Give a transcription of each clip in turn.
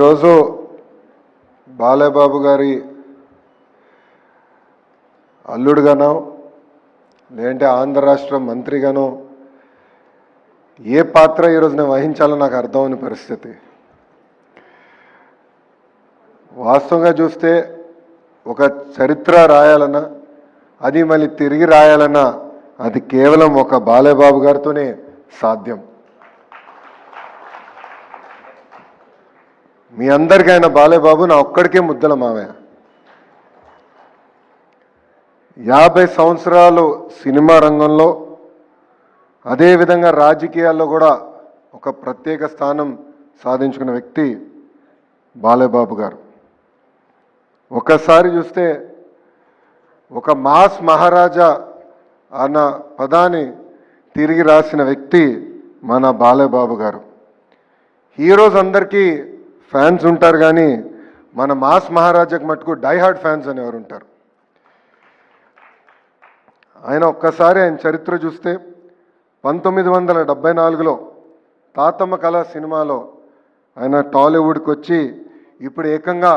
ఈరోజు బాలయ్యబాబు గారి అల్లుడుగానో లేదంటే ఆంధ్ర రాష్ట్ర మంత్రిగానో ఏ పాత్ర ఈరోజు నేను వహించాలో నాకు అర్థం అవని పరిస్థితి. వాస్తవంగా చూస్తే ఒక చరిత్ర రాయాలన్నా అది మళ్ళీ తిరిగి రాయాలన్నా అది కేవలం ఒక బాలయ్యబాబు గారితోనే సాధ్యం. మీ అందరికీ ఆయన బాలయ్యబాబు నా ఒక్కడికే ముద్దల మావయ్య. 50 సంవత్సరాలు సినిమా రంగంలో అదేవిధంగా రాజకీయాల్లో కూడా ఒక ప్రత్యేక స్థానం సాధించుకున్న వ్యక్తి బాలయ్యబాబు గారు. ఒకసారి చూస్తే ఒక మాస్ మహారాజా అన్న పదాన్ని తిరిగి రాసిన వ్యక్తి మన బాలయ్యబాబు గారు. హీరోస్ అందరికీ ఫ్యాన్స్ ఉంటారు, కానీ మన మాస్ మహారాజాకి మటుకు డైహార్డ్ ఫ్యాన్స్ అనేవారు ఉంటారు. ఆయన ఒక్కసారి ఆయన చరిత్ర చూస్తే 1974లో తాతమ్మ కళ సినిమాలో ఆయన టాలీవుడ్కి వచ్చి ఇప్పుడు ఏకంగా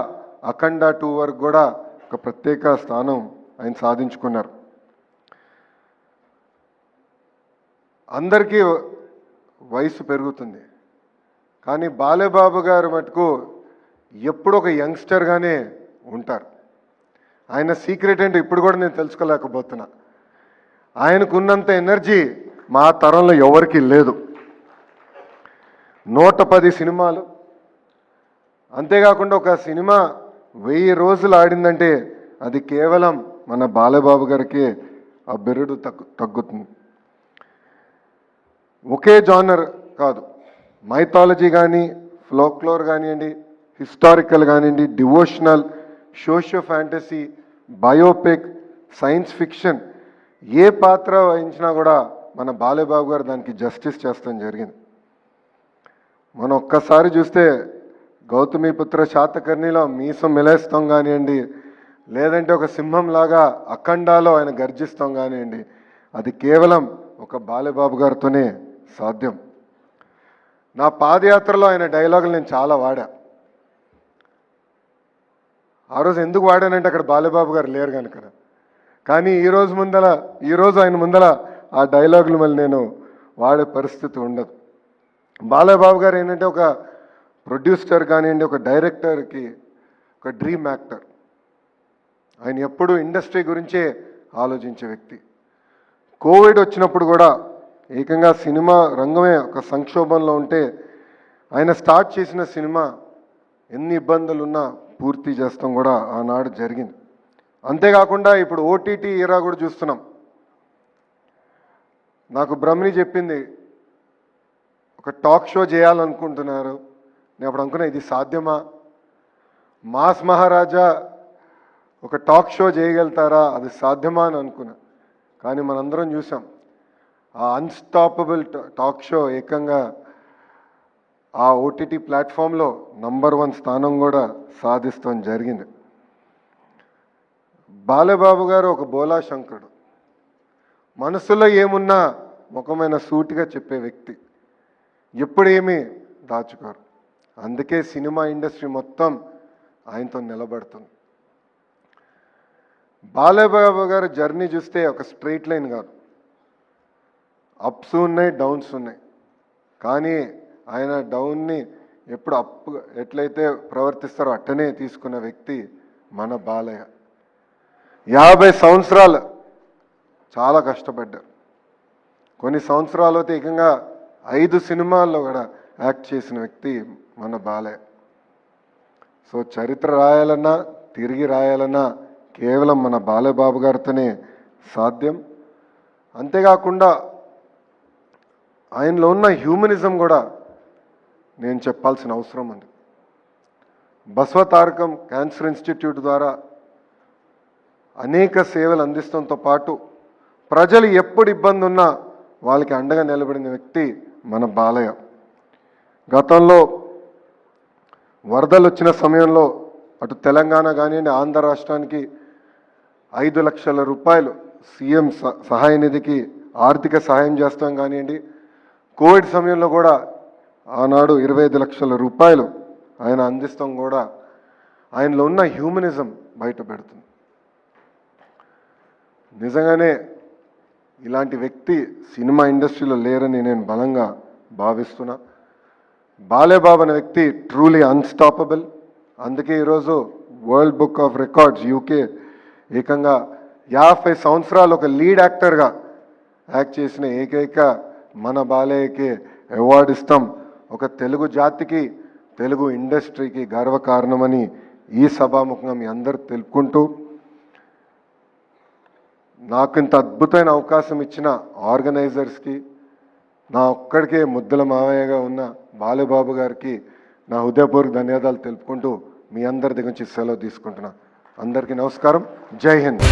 అఖండ 2 వరకు కూడా ఒక ప్రత్యేక స్థానం ఆయన సాధించుకున్నారు. అందరికీ వయసు పెరుగుతుంది, కానీ బాలయ్యబాబు గారు మటుకు ఎప్పుడు ఒక యంగ్స్టర్గానే ఉంటారు. ఆయన సీక్రెట్ ఏంటో ఇప్పుడు కూడా నేను తెలుసుకోలేకపోతున్నా. ఆయనకున్నంత ఎనర్జీ మా తరంలో ఎవరికి లేదు. 110 సినిమాలు, అంతేకాకుండా ఒక సినిమా 1000 రోజులు ఆడిందంటే అది కేవలం మన బాలయ్యబాబు గారికి ఆ బెరుడు తగ్గుతుంది. ఒకే జానర్ కాదు, మైథాలజీ కానీ, ఫ్లోక్లోర్ కానివ్వండి, హిస్టారికల్ కానివ్వండి, devotional, socio fantasy, biopic, science fiction ఏ పాత్ర వహించినా కూడా మన బాలయ్యబాబు గారు దానికి జస్టిస్ చేస్తాం జరిగింది. మనం ఒక్కసారి చూస్తే గౌతమిపుత్ర శాతకర్ణిలో మీసం మిలేస్తాం కానివ్వండి, లేదంటే ఒక సింహంలాగా అఖండాలో ఆయన గర్జిస్తాం కానివ్వండి, అది కేవలం ఒక బాలయ్యబాబు గారితోనే సాధ్యం. నా పాదయాత్రలో ఆయన డైలాగులు నేను చాలా వాడా. ఆ రోజు ఎందుకు వాడానంటే అక్కడ బాలయ్యబాబు గారు లేరు కనుక. కానీ ఈరోజు ఆయన ముందల ఆ డైలాగులు మళ్ళీ నేను వాడే పరిస్థితి ఉండదు. బాలయ్యబాబు గారు ఏంటంటే ఒక ప్రొడ్యూసర్ కానివ్వండి, ఒక డైరెక్టర్కి ఒక డ్రీమ్ యాక్టర్. ఆయన ఎప్పుడూ ఇండస్ట్రీ గురించే ఆలోచించే వ్యక్తి. కోవిడ్ వచ్చినప్పుడు కూడా ఏకంగా సినిమా రంగమే ఒక సంక్షోభంలో ఉంటే ఆయన స్టార్ట్ చేసిన సినిమా ఎన్ని ఇబ్బందులున్నా పూర్తి చేస్తాం కూడా ఆనాడు జరిగింది. అంతేకాకుండా ఇప్పుడు ఓటీటీ ఈరా కూడా చూస్తున్నాం. నాకు బ్రహ్మని చెప్పింది ఒక టాక్ షో చేయాలనుకుంటున్నారు. నేను అప్పుడు అనుకున్నా ఇది సాధ్యమా? మాస్ మహారాజా ఒక టాక్ షో చేయగలుగుతారా? అది సాధ్యమా అని అనుకున్నా. కానీ మనందరం చూసాం ఆ అన్స్టాపబుల్ టాక్ షో ఏకంగా ఆ ఓటీటీ ప్లాట్ఫామ్లో నంబర్ 1 స్థానం కూడా సాధిస్తాం జరిగింది. బాలయ్యబాబు గారు ఒక బోలా శంకరుడు. మనసులో ఏమున్నా ముఖమైన సూటిగా చెప్పే వ్యక్తి, ఎప్పుడేమీ దాచుకోరు. అందుకే సినిమా ఇండస్ట్రీ మొత్తం ఆయనతో నిలబడుతుంది. బాలయ్యబాబు గారు జర్నీ చూస్తే ఒక స్ట్రైట్ లైన్ కాదు, అప్స్ ఉన్నాయి, డౌన్స్ ఉన్నాయి. కానీ ఆయన డౌన్ని ఎప్పుడు అప్ ఎట్లయితే ప్రవర్తిస్తారో అట్టనే తీసుకున్న వ్యక్తి మన బాలయ్య. 50 సంవత్సరాలు చాలా కష్టపడ్డారు. కొన్ని సంవత్సరాలు అయితే ఏకంగా 5 సినిమాల్లో కూడా యాక్ట్ చేసిన వ్యక్తి మన బాలయ్య. సో చరిత్ర రాయాలన్నా తిరిగి రాయాలన్నా కేవలం మన బాలయ్యబాబు గారితోనే సాధ్యం. అంతేకాకుండా ఆయనలో ఉన్న హ్యూమనిజం కూడా నేను చెప్పాల్సిన అవసరం ఉంది. బసవతారకం క్యాన్సర్ ఇన్స్టిట్యూట్ ద్వారా అనేక సేవలు అందించడంతో పాటు ప్రజలు ఎప్పుడు ఇబ్బంది ఉన్నా వాళ్ళకి అండగా నిలబడిన వ్యక్తి మన బాలయ్య. గతంలో వరదలు వచ్చిన సమయంలో అటు తెలంగాణ కానివ్వండి, ఆంధ్ర రాష్ట్రానికి 5 లక్షల రూపాయలు సీఎం సహాయ నిధికి ఆర్థిక సహాయం చేస్తాం కానివ్వండి, కోవిడ్ సమయంలో కూడా ఆనాడు 25 లక్షల రూపాయలు ఆయన అందిస్తాం కూడా ఆయనలో ఉన్న హ్యూమనిజం బయట పెడుతుంది. నిజంగానే ఇలాంటి వ్యక్తి సినిమా ఇండస్ట్రీలో లేరని నేను బలంగా భావిస్తున్నా. బాలేబాబు అనే వ్యక్తి ట్రూలీ అన్స్టాపబుల్. అందుకే ఈరోజు world book of records UK ఏకంగా 50 సంవత్సరాలు ఒక లీడ్ యాక్టర్గా యాక్ట్ చేసిన ఏకైక మన బాలయ్యకి అవార్డు ఇస్తాం. ఒక తెలుగు జాతికి, తెలుగు ఇండస్ట్రీకి గర్వకారణమని ఈ సభాముఖంగా మీ అందరు తెలుపుకుంటూ, నాకు ఇంత అద్భుతమైన అవకాశం ఇచ్చిన ఆర్గనైజర్స్కి, నా ఒక్కడికే ముద్దుల మావయ్యగా ఉన్న బాలబాబు గారికి నా హృదయపూర్వక ధన్యవాదాలు తెలుపుకుంటూ మీ అందరి దగ్గర నుంచి సెలవు తీసుకుంటున్నా. అందరికీ నమస్కారం. జై హింద్.